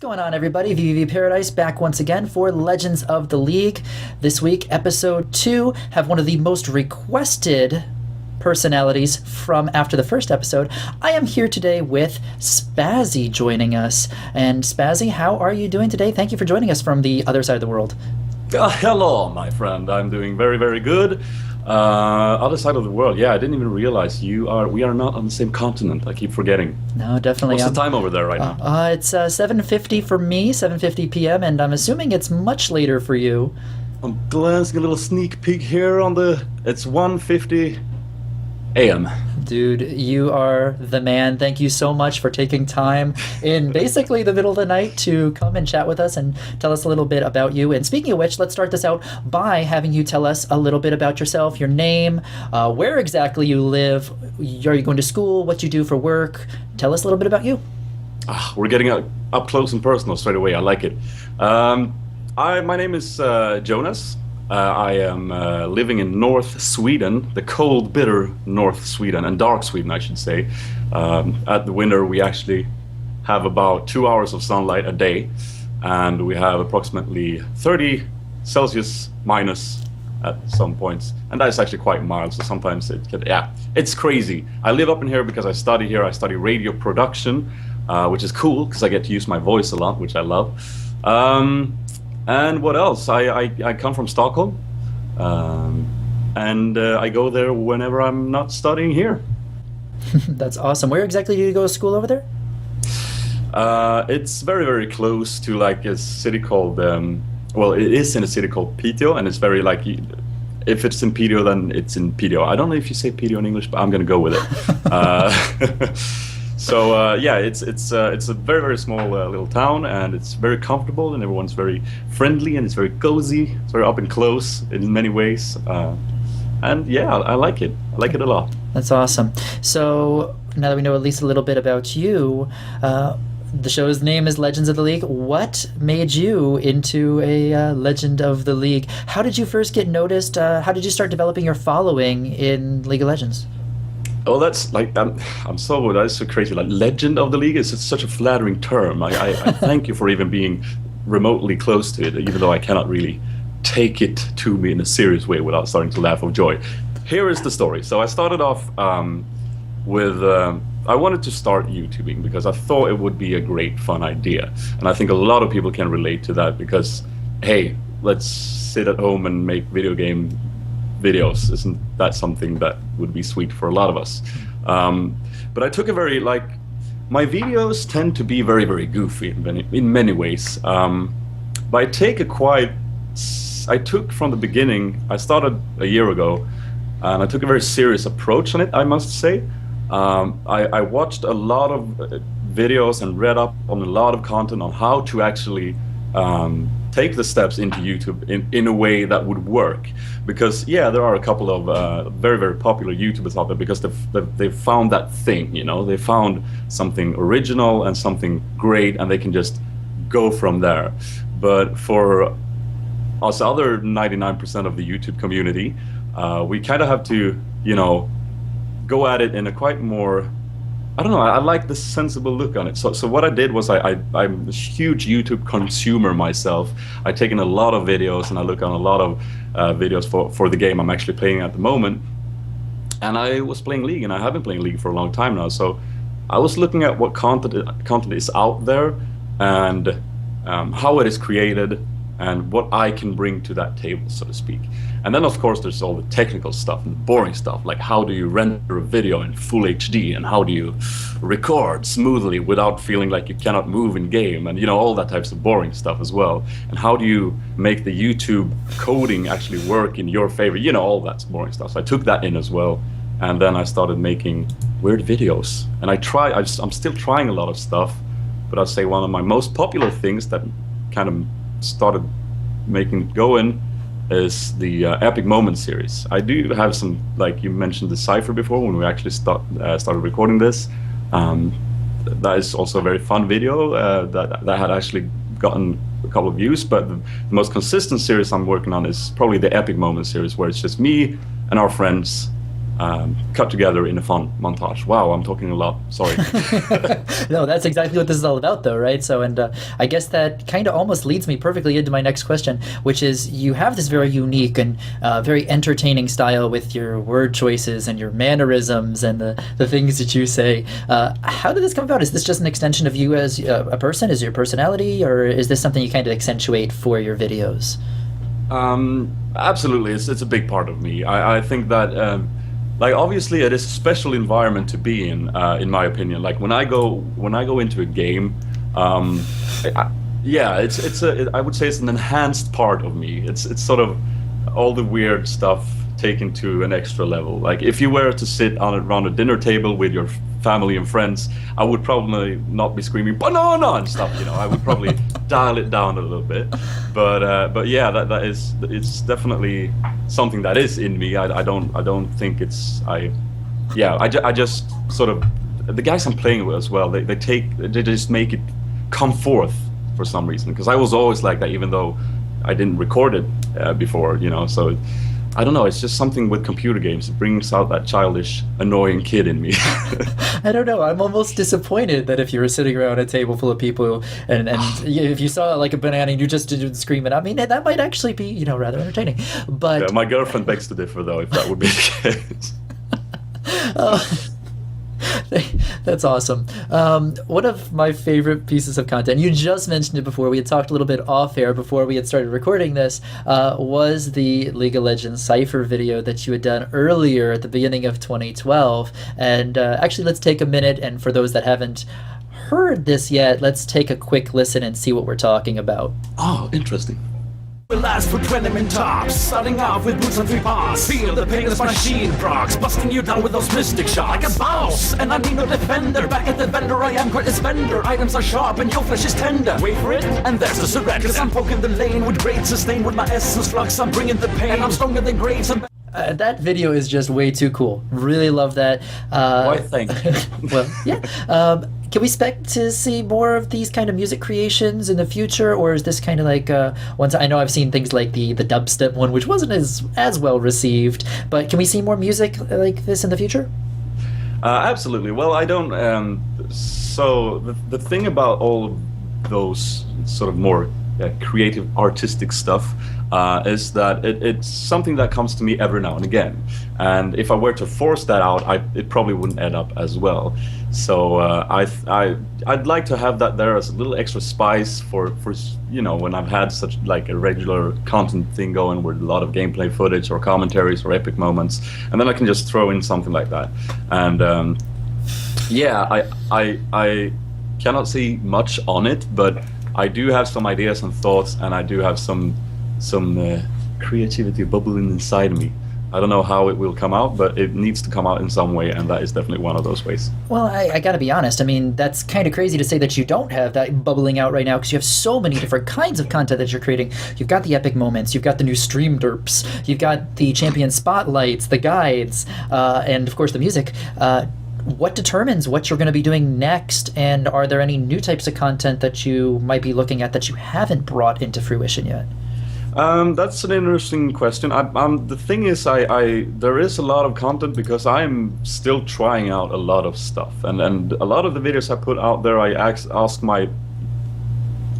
What's going on, everybody? VVV Paradise back once again for Legends of the League. This week, episode 2, have one of the most requested personalities from after the first episode. I am here today with Sp4zie joining us. And Sp4zie, how are you doing today? Thank you for joining us from the other side of the world. Hello, my friend. I'm doing very, very good. Other side of the world. Yeah, I didn't even realize we are not on the same continent. I keep forgetting. No, definitely. What's the time over there right now? It's 7:50 for me, 7:50 p.m., and I'm assuming it's much later for you. I'm glancing a little sneak peek here on it's 1:50 a.m. Dude, you are the man. Thank you so much for taking time in basically the middle of the night to come and chat with us and tell us a little bit about you. And speaking of which, let's start this out by having you tell us a little bit about yourself, your name, where exactly you live, are you going to school, what you do for work. Tell us a little bit about you. We're getting up close and personal straight away. I like it. My name is Jonas. I am living in North Sweden, the cold, bitter North Sweden, and dark Sweden, I should say. At the winter, we actually have about 2 hours of sunlight a day, and we have approximately 30 Celsius minus at some points, and that's actually quite mild, so sometimes it's crazy. I live up in here because I study here. I study radio production, which is cool, because I get to use my voice a lot, which I love. And what else? I come from Stockholm, and I go there whenever I'm not studying here. That's awesome. Where exactly do you go to school over there? It's very, very close to like a city called, well, it is in a city called Piteå, and it's very like, if it's in Piteå, then it's in Piteå. I don't know if you say Piteå in English, but I'm gonna go with it. So yeah, it's a very, very small little town, and it's very comfortable, and everyone's very friendly, and it's very cozy. It's very up and close in many ways, and yeah, I like it. I like it a lot. That's awesome. So now that we know at least a little bit about you, the show's name is Legends of the League. What made you into a Legend of the League? How did you first get noticed? How did you start developing your following in League of Legends? Oh, that's like that's so crazy. Like Legend of the League is such a flattering term. I thank you for even being remotely close to it, even though I cannot really take it to me in a serious way without starting to laugh of joy. Here is the story. So I started off with I wanted to start YouTubing because I thought it would be a great fun idea, and I think a lot of people can relate to that because, hey, let's sit at home and make video game videos. Isn't that something that would be sweet for a lot of us? But I took a very, like, my videos tend to be very, very goofy in many ways. But I took from the beginning, I started a year ago, and I took a very serious approach on it, I must say. I watched a lot of videos and read up on a lot of content on how to actually take the steps into YouTube in a way that would work, because yeah, there are a couple of very, very popular YouTubers out there because they've found that thing, you know, they found something original and something great, and they can just go from there. But for us other 99% of the YouTube community, we kind of have to, you know, go at it in a quite more, I don't know, I like the sensible look on it. So what I did was I'm a huge YouTube consumer myself. I've taken a lot of videos, and I look on a lot of videos for the game I'm actually playing at the moment. And I was playing League, and I have been playing League for a long time now. So I was looking at what content is out there, and how it is created, and what I can bring to that table, so to speak. And then, of course, there's all the technical stuff and boring stuff, like how do you render a video in full HD, and how do you record smoothly without feeling like you cannot move in game, and you know, all that types of boring stuff as well. And how do you make the YouTube coding actually work in your favor? You know, all that's boring stuff. So I took that in as well, and then I started making weird videos. And I'm still trying a lot of stuff, but I'd say one of my most popular things that kind of started making it going is the Epic Moment series. I do have some, like you mentioned, the Cypher before when we actually started recording this. That is also a very fun video that had actually gotten a couple of views, but the most consistent series I'm working on is probably the Epic Moment series, where it's just me and our friends cut together in a fun montage. Wow, I'm talking a lot. Sorry. No, that's exactly what this is all about, though, right? So, and I guess that kind of almost leads me perfectly into my next question, which is you have this very unique and very entertaining style with your word choices and your mannerisms and the things that you say. How did this come about? Is this just an extension of you as a person? Is your personality, or is this something you kind of accentuate for your videos? Absolutely, it's a big part of me. I think that. Like obviously, it is a special environment to be in my opinion. Like when I go into a game, I would say it's an enhanced part of me. It's sort of all the weird stuff taken to an extra level. Like if you were to sit around a dinner table with your family and friends, I would probably not be screaming banana and stuff. I would probably dial it down a little bit. But yeah, it's definitely something that is in me. I don't think I just sort of, the guys I'm playing with as well. They just make it come forth for some reason, because I was always like that, even though I didn't record it before. So. I don't know, it's just something with computer games. It brings out that childish, annoying kid in me. I don't know, I'm almost disappointed that if you were sitting around a table full of people and if you saw like a banana and you just did screaming, I mean, that might actually be, rather entertaining. But yeah, my girlfriend begs to differ, though, if that would be the case. That's awesome. One of my favorite pieces of content, you just mentioned it before, we had talked a little bit off air before we had started recording this, was the League of Legends Cypher video that you had done earlier at the beginning of 2012. And actually, let's take a minute, and for those that haven't heard this yet, let's take a quick listen and see what we're talking about. Oh, interesting. Will last for 20 min tops, starting off with boots on 3 bars. Feel the pain as machine procs, busting you down with those mystic shots. Like a boss, and I need no defender. Back at the vendor, I am quite a spender. Items are sharp and your flesh is tender. Wait for it, and there's the surrender. Cause I'm poking the lane with great sustain. With my essence flux, I'm bringing the pain. And I'm stronger than grades. That video is just way too cool. Really love that. Why, thank you. Well, yeah. Can we expect to see more of these kind of music creations in the future, or is this kind of like ones? I know I've seen things like the dubstep one, which wasn't as well received, but can we see more music like this in the future? Absolutely. Well, I don't. So the thing about all of those sort of more creative, artistic stuff is that it's something that comes to me every now and again. And if I were to force that out, it probably wouldn't end up as well. So I'd like to have that there as a little extra spice for when I've had such like a regular content thing going with a lot of gameplay footage or commentaries or epic moments, and then I can just throw in something like that. And I cannot see much on it, but I do have some ideas and thoughts, and I do have some creativity bubbling inside me. I don't know how it will come out, but it needs to come out in some way, and that is definitely one of those ways. Well, I gotta be honest. I mean, that's kind of crazy to say that you don't have that bubbling out right now, because you have so many different kinds of content that you're creating. You've got the epic moments, you've got the new stream derps, you've got the champion spotlights, the guides, and of course the music. What determines what you're going to be doing next, and are there any new types of content that you might be looking at that you haven't brought into fruition yet? That's an interesting question. The thing is, there is a lot of content because I'm still trying out a lot of stuff, and a lot of the videos I put out there, I ask my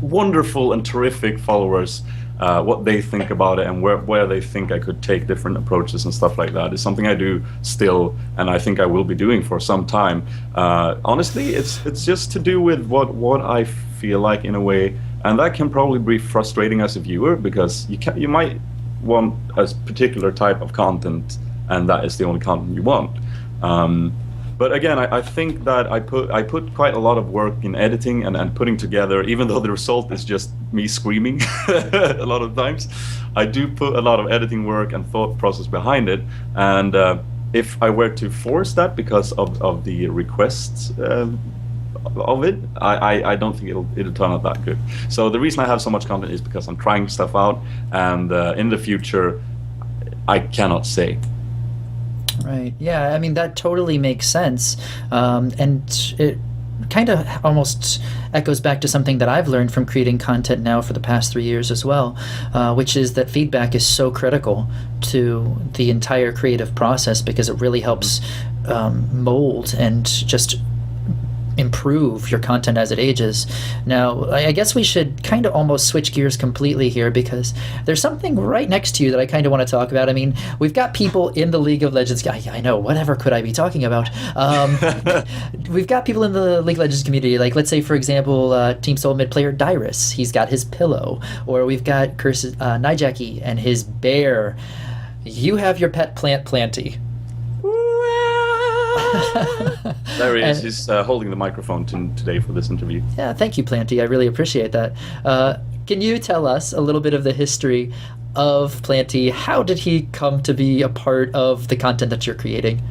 wonderful and terrific followers what they think about it and where they think I could take different approaches and stuff like that. It's something I do still, and I think I will be doing for some time. Honestly, it's just to do with what I feel like in a way. And that can probably be frustrating as a viewer, because you might want a particular type of content, and that is the only content you want. But again, I think that I put quite a lot of work in editing and putting together, even though the result is just me screaming a lot of times. I do put a lot of editing work and thought process behind it. And if I were to force that because of the requests of it, I don't think it'll turn out that good. So the reason I have so much content is because I'm trying stuff out, and in the future I cannot say. Right. Yeah, I mean, that totally makes sense. And kind of almost echoes back to something that I've learned from creating content now for the past 3 years as well, which is that feedback is so critical to the entire creative process because it really helps mold and just improve your content as it ages. Now, I guess we should kind of almost switch gears completely here because there's something right next to you that I kind of want to talk about. I mean, we've got people in the League of Legends. I know, whatever could I be talking about? We've got people in the League of Legends community, like let's say, for example, Team Soul mid player Dyrus. He's got his pillow. Or we've got Nyjacky and his bear. You have your pet plant, Plantie. There he is. He's holding the microphone today for this interview. Yeah, thank you, Plantie. I really appreciate that. Can you tell us a little bit of the history of Plantie? How did he come to be a part of the content that you're creating?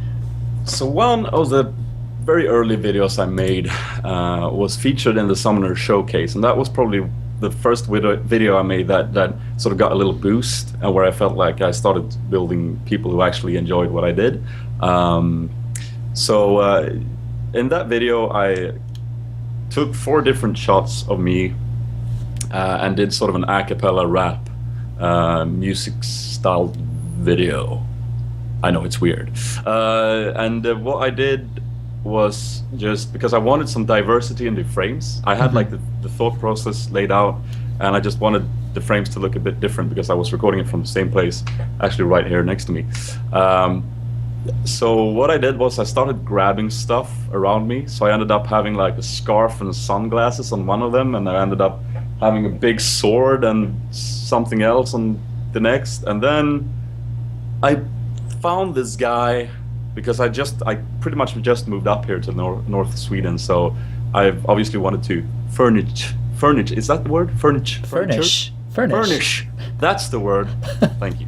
So one of the very early videos I made was featured in the Summoner Showcase, and that was probably the first video I made that sort of got a little boost, and where I felt like I started building people who actually enjoyed what I did. So in that video, I took 4 different shots of me and did sort of an a cappella rap music style video. I know it's weird. And what I did was just because I wanted some diversity in the frames. I had like the thought process laid out, and I just wanted the frames to look a bit different because I was recording it from the same place, actually right here next to me. So what I did was I started grabbing stuff around me. So I ended up having like a scarf and sunglasses on one of them, and I ended up having a big sword and something else on the next. And then I found this guy because I pretty much just moved up here to North Sweden. So I've obviously wanted to furnish. Is that the word? Furnish. That's the word. Thank you.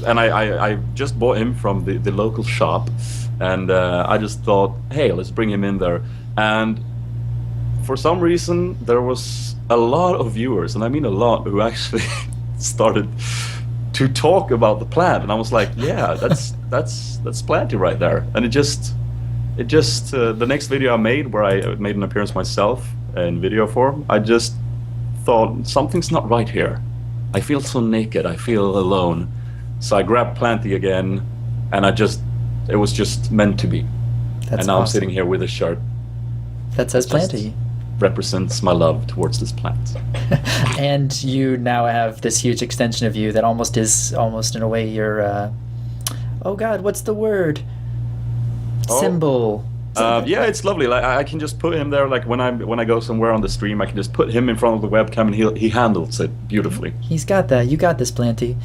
And I just bought him from the local shop, and I just thought, hey, let's bring him in there. And for some reason, there was a lot of viewers, and I mean a lot, who actually started to talk about the plant. And I was like, yeah, that's Plantie right there. And it just the next video I made, where I made an appearance myself in video form, I just thought something's not right here. I feel so naked. I feel alone. So I grabbed Plantie again, and it was just meant to be. And now awesome. I'm sitting here with a shirt that says Plantie. Represents my love towards this plant. And you now have this huge extension of you that almost in a way your oh God, what's the word? Symbol. Yeah, it's lovely. Like I can just put him there. Like when I go somewhere on the stream, I can just put him in front of the webcam, and he handles it beautifully. He's got that. You got this, Plantie.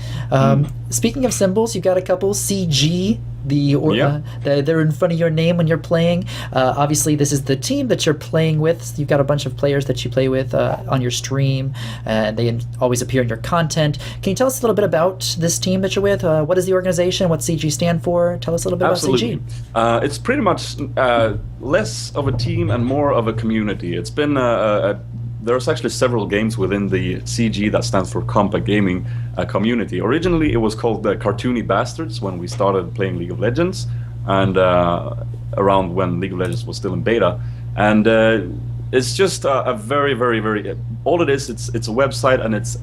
Speaking of symbols, you got a couple. CG. They're in front of your name when you're playing. Obviously, this is the team that you're playing with. You've got a bunch of players that you play with on your stream, and they always appear in your content. Can you tell us a little bit about this team that you're with? What is the organization? What's CG stand for? Tell us a little bit about CG. It's pretty much less of a team and more of a community. It's been there's actually several games within the CG, that stands for Compact Gaming community. Originally, it was called the Cartoony Bastards when we started playing League of Legends, and around when League of Legends was still in beta. And it's just a very, very, very. All it is, it's a website, and it's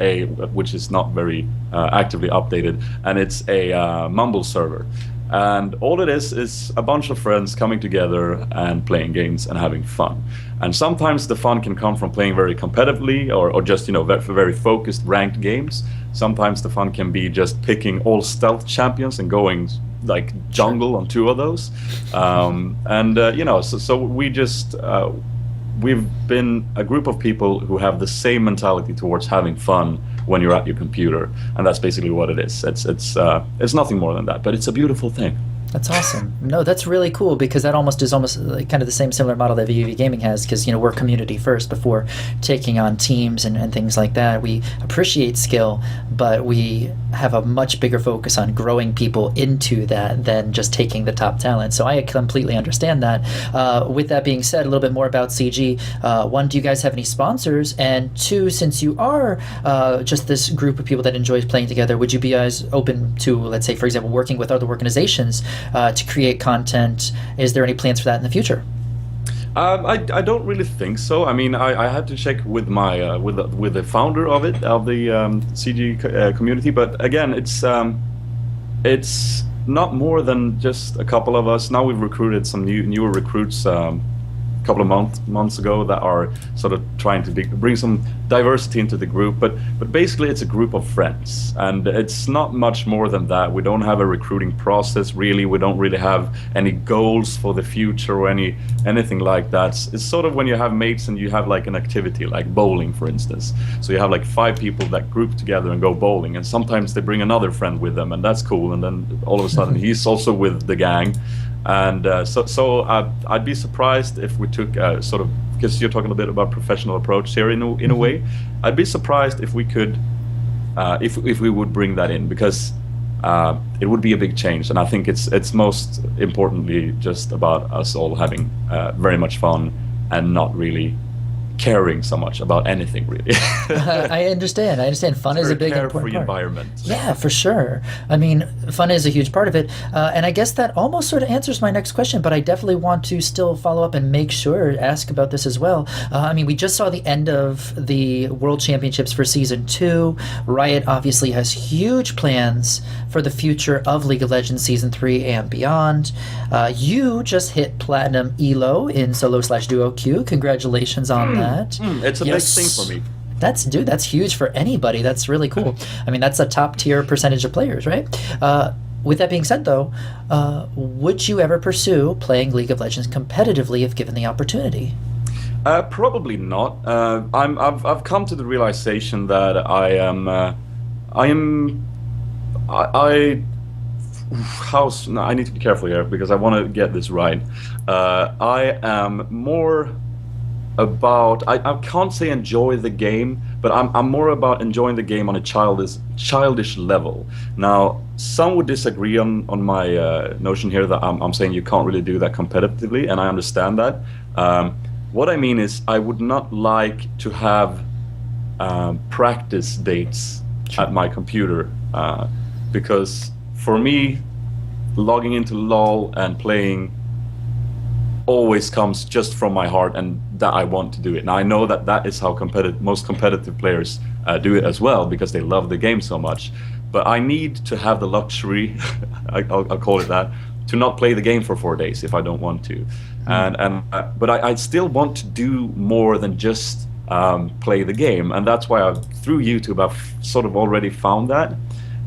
which is not very actively updated, and it's a Mumble server. And all it is a bunch of friends coming together and playing games and having fun. And sometimes the fun can come from playing very competitively, or just, very, very focused ranked games. Sometimes the fun can be just picking all stealth champions and going like jungle on 2 of those. So we just we've been a group of people who have the same mentality towards having fun when you're at your computer, and that's basically what it is. It's nothing more than that, but it's a beautiful thing. That's awesome. No, that's really cool, because that is almost like kind of the same similar model that VV Gaming has, because we're community first before taking on teams and things like that. We appreciate skill, but we have a much bigger focus on growing people into that than just taking the top talent. So I completely understand that. With that being said, a little bit more about CG. 1, do you guys have any sponsors? And 2, since you are just this group of people that enjoys playing together, would you be guys open to, let's say, for example, working with other organizations to create content? Is there any plans for that in the future? I don't really think so. I mean, I had to check with my with the founder of it, of the CG community, but again, it's not more than just a couple of us. Now we've recruited some newer recruits a couple of months ago that are sort of trying to bring some diversity into the group, but basically it's a group of friends, and it's not much more than that. We don't have a recruiting process really. We don't really have any goals for the future or anything like that. It's sort of when you have mates and you have like an activity like bowling, for instance. So you have like 5 people that group together and go bowling, and sometimes they bring another friend with them, and that's cool, and then all of a sudden he's also with the gang. And so I'd be surprised if we took sort of, because you're talking a bit about professional approach here in a way. I'd be surprised if we could, if we would bring that in, because it would be a big change. And I think it's most importantly just about us all having very much fun and not really caring so much about anything really. I understand. Fun is a big important part. Environment. Yeah, for sure. I mean, fun is a huge part of it. And I guess that almost sort of answers my next question, but I definitely want to still follow up and make sure, ask about this as well. I mean, we just saw the end of the World Championships for Season 2. Riot obviously has huge plans for the future of League of Legends Season 3 and beyond. You just hit Platinum ELO in solo/duo queue. Congratulations on that. It's a big thing for me. That's huge for anybody. That's really cool. I mean, that's a top tier percentage of players, right? With that being said, though, would you ever pursue playing League of Legends competitively if given the opportunity? Probably not. I've come to the realization that I need to be careful here because I want to get this right. I am more about, I can't say enjoy the game, but I'm more about enjoying the game on a childish level. Now, some would disagree on my notion here that I'm saying you can't really do that competitively, and I understand that. What I mean is I would not like to have practice dates at my computer, because for me, logging into LoL and playing always comes just from my heart and that I want to do it. Now I know that is how most competitive players do it as well, because they love the game so much. But I need to have the luxury, I'll call it that, to not play the game for 4 days if I don't want to. But I still want to do more than just play the game, and that's why through YouTube I've sort of already found that.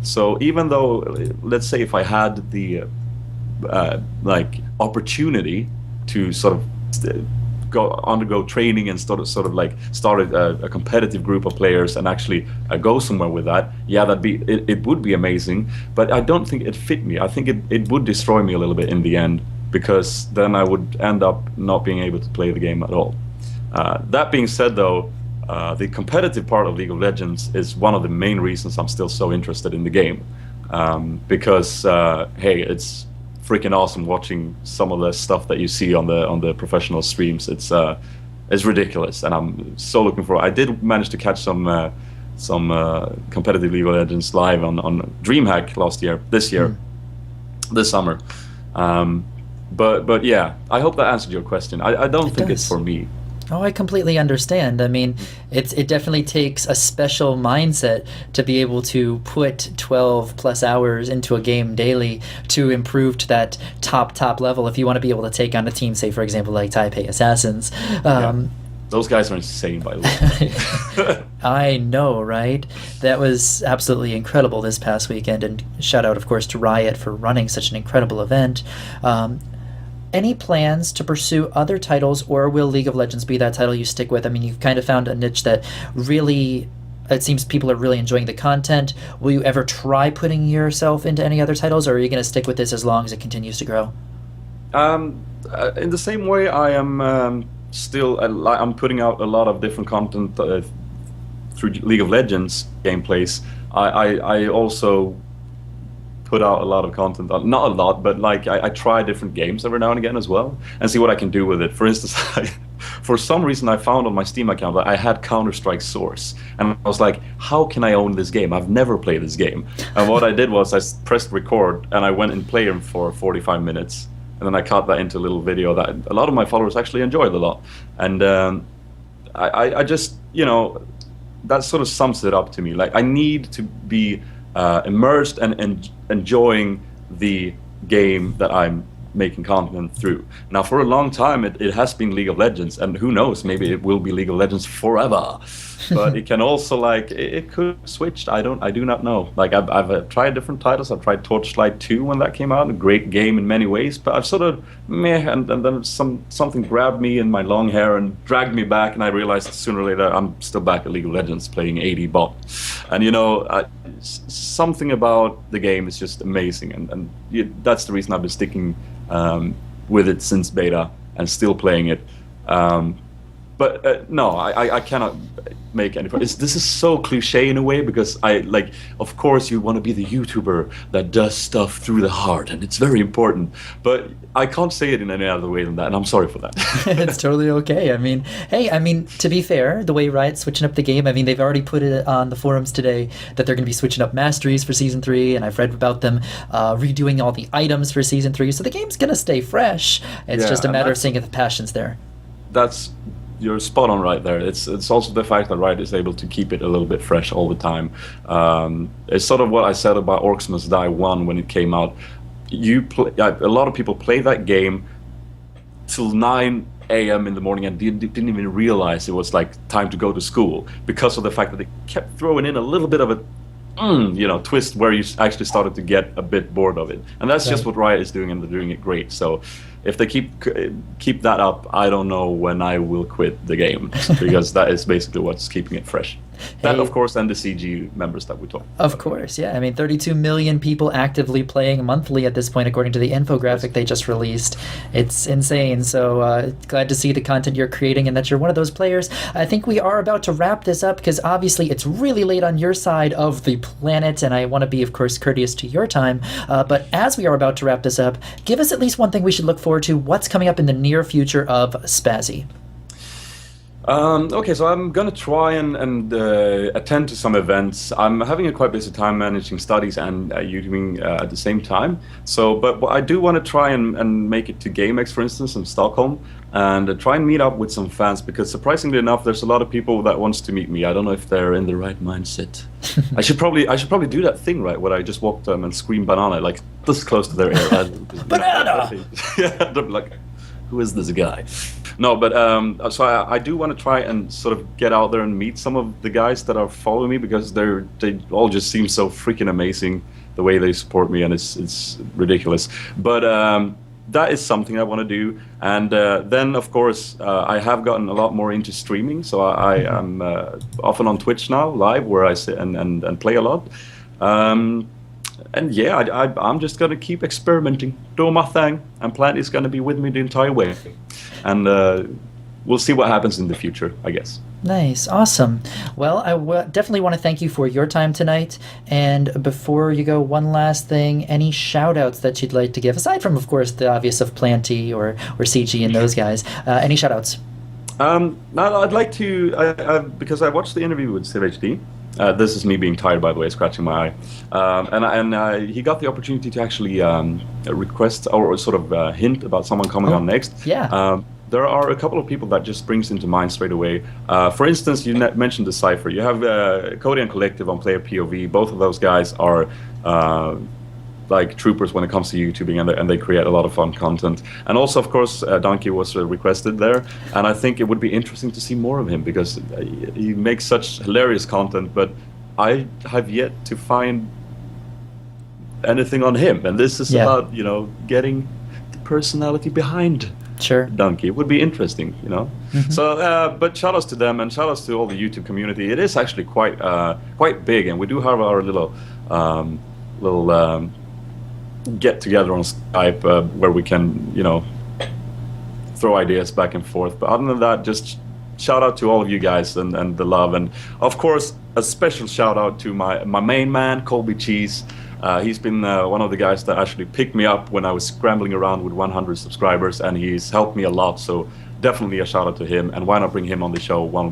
So even though, let's say if I had the like opportunity to sort of undergo training and sort of like start a competitive group of players and actually go somewhere with that, yeah, it would be amazing. But I don't think it fit me. I think it would destroy me a little bit in the end, because then I would end up not being able to play the game at all. That being said, though, the competitive part of League of Legends is one of the main reasons I'm still so interested in the game, because hey, it's freaking awesome watching some of the stuff that you see on the professional streams. It's ridiculous, and I'm so looking forward. I did manage to catch some competitive League of Legends live on DreamHack this summer. But yeah, I hope that answered your question. I don't think it's for me. Oh, I completely understand. I mean, it definitely takes a special mindset to be able to put 12 plus hours into a game daily to improve to that top level if you want to be able to take on a team, say, for example, like Taipei Assassins. Those guys are insane, by the way. I know, right? That was absolutely incredible this past weekend, and shout out, of course, to Riot for running such an incredible event. Any plans to pursue other titles, or will League of Legends be that title you stick with? I mean, you've kind of found a niche that really, it seems people are really enjoying the content. Will you ever try putting yourself into any other titles, or are you going to stick with this as long as it continues to grow? In the same way, I am still, I'm putting out a lot of different content through League of Legends gameplays. I also put out a lot of content, not a lot, but like I try different games every now and again as well, and see what I can do with it. For instance, for some reason I found on my Steam account that I had Counter-Strike Source, and I was like, how can I own this game? I've never played this game. And what I did was I pressed record and I went and played him for 45 minutes, and then I cut that into a little video that a lot of my followers actually enjoyed a lot. And I just, that sort of sums it up to me. Like, I need to be immersed and enjoying the game that I'm making content through. Now, for a long time, it has been League of Legends, and who knows, maybe it will be League of Legends forever. But it can also, like, it could have switched. I do not know. Like, I've tried different titles. I've tried Torchlight 2 when that came out, a great game in many ways, but I've sort of and then something grabbed me in my long hair and dragged me back, and I realized sooner or later I'm still back at League of Legends playing 80 bot. And something about the game is just amazing, and that's the reason I've been sticking with it since beta and still playing it. But no, I cannot make any. This is so cliche in a way, because of course you want to be the YouTuber that does stuff through the heart, and it's very important. But I can't say it in any other way than that, and I'm sorry for that. It's totally okay. I mean, hey, to be fair, the way Riot's switching up the game, they've already put it on the forums today that they're going to be switching up masteries for Season 3, and I've read about them redoing all the items for Season 3, so the game's going to stay fresh. It's just a matter of seeing if the passion's there. You're spot on right there. It's also the fact that Riot is able to keep it a little bit fresh all the time. It's sort of what I said about Orcs Must Die 1 when it came out. A lot of people play that game till 9 a.m. in the morning and didn't even realize it was like time to go to school, because of the fact that they kept throwing in a little bit of a twist where you actually started to get a bit bored of it. And that's just what Riot is doing, and they're doing it great. So if they keep that up, I don't know when I will quit the game, because that is basically what's keeping it fresh. That, of course, and the CG members that we talked about. Of course, yeah. 32 million people actively playing monthly at this point, according to the infographic they just released. It's insane. So glad to see the content you're creating and that you're one of those players. I think we are about to wrap this up, because obviously it's really late on your side of the planet, and I want to be, of course, courteous to your time. But as we are about to wrap this up, give us at least one thing we should look forward to. What's coming up in the near future of Sp4zie? Okay, so I'm gonna try and attend to some events. I'm having a quite busy time managing studies and YouTubing at the same time. So, but I do want to try and make it to GameX, for instance, in Stockholm, and try and meet up with some fans, because surprisingly enough, there's a lot of people that wants to meet me. I don't know if they're in the right mindset. I should probably do that thing, right, where I just walk to them and scream banana, like this close to their ear. Banana! Yeah, like, who is this guy? No, but so I do want to try and sort of get out there and meet some of the guys that are following me, because they all just seem so freaking amazing, the way they support me, and it's ridiculous. But that is something I want to do. And then, of course, I have gotten a lot more into streaming, so I am often on Twitch now, live, where I sit and play a lot. And yeah, I'm just going to keep experimenting, doing my thing, and Plantie's going to be with me the entire way. And we'll see what happens in the future, I guess. Nice. Awesome. Well, I definitely want to thank you for your time tonight. And before you go, one last thing, any shout-outs that you'd like to give, aside from, of course, the obvious of Plantie or C4zie and those guys, any shout-outs? I'd like to, because I watched the interview with Sp4zie. This is me being tired, by the way, scratching my eye. And he got the opportunity to actually request or sort of hint about someone coming on next. Yeah. There are a couple of people that just springs into mind straight away. For instance, you mentioned the Cypher. You have Cody and Collective on Player POV. Both of those guys are like troopers when it comes to YouTubing, and they create a lot of fun content. And also, of course, Donkey was requested there, and I think it would be interesting to see more of him, because he makes such hilarious content, but I have yet to find anything on him, and this is about, getting the personality behind Donkey. It would be interesting, Mm-hmm. So, but shout outs to them, and shout outs to all the YouTube community. It is actually quite big, and we do have our little get together on Skype where we can, throw ideas back and forth. But other than that, just shout out to all of you guys and the love. And of course, a special shout out to my main man, Colby Cheese. He's been one of the guys that actually picked me up when I was scrambling around with 100 subscribers, and he's helped me a lot. So definitely a shout out to him. And why not bring him on the show while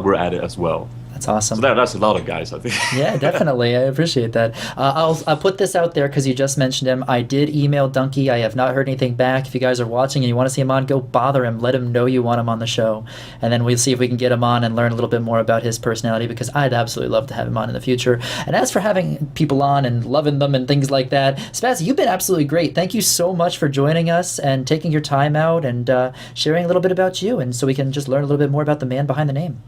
we're at it as well? That's awesome. So that's a lot of guys, I think. Yeah, definitely. I appreciate that. I'll put this out there because you just mentioned him. I did email Dunky. I have not heard anything back. If you guys are watching and you want to see him on, go bother him. Let him know you want him on the show. And then we'll see if we can get him on and learn a little bit more about his personality, because I'd absolutely love to have him on in the future. And as for having people on and loving them and things like that, Sp4zie, you've been absolutely great. Thank you so much for joining us and taking your time out and sharing a little bit about you, and so we can just learn a little bit more about the man behind the name.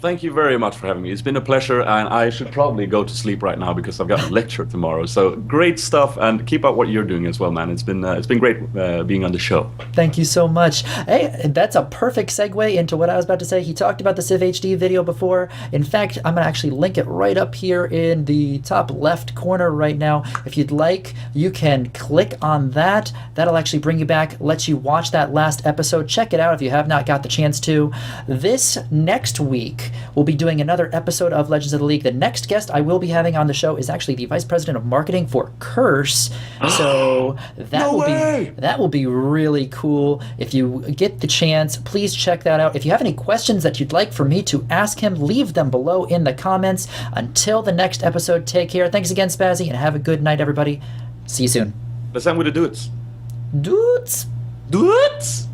Thank you very much for having me. It's been a pleasure, and I should probably go to sleep right now because I've got a lecture tomorrow. So great stuff, and keep up what you're doing as well, man. It's been great being on the show. Thank you so much. Hey, that's a perfect segue into what I was about to say. He talked about the Civ HD video before. In fact, I'm going to actually link it right up here in the top left corner right now. If you'd like, you can click on that. That'll actually bring you back, let you watch that last episode. Check it out if you have not got the chance to. This next week, we'll be doing another episode of Legends of the League. The next guest I will be having on the show is actually the Vice President of Marketing for Curse. So that will be really cool. If you get the chance, please check that out. If you have any questions that you'd like for me to ask him, leave them below in the comments. Until the next episode, take care. Thanks again, Sp4zie, and have a good night, everybody. See you soon. Let's end with the dudes. Dudes! Dudes!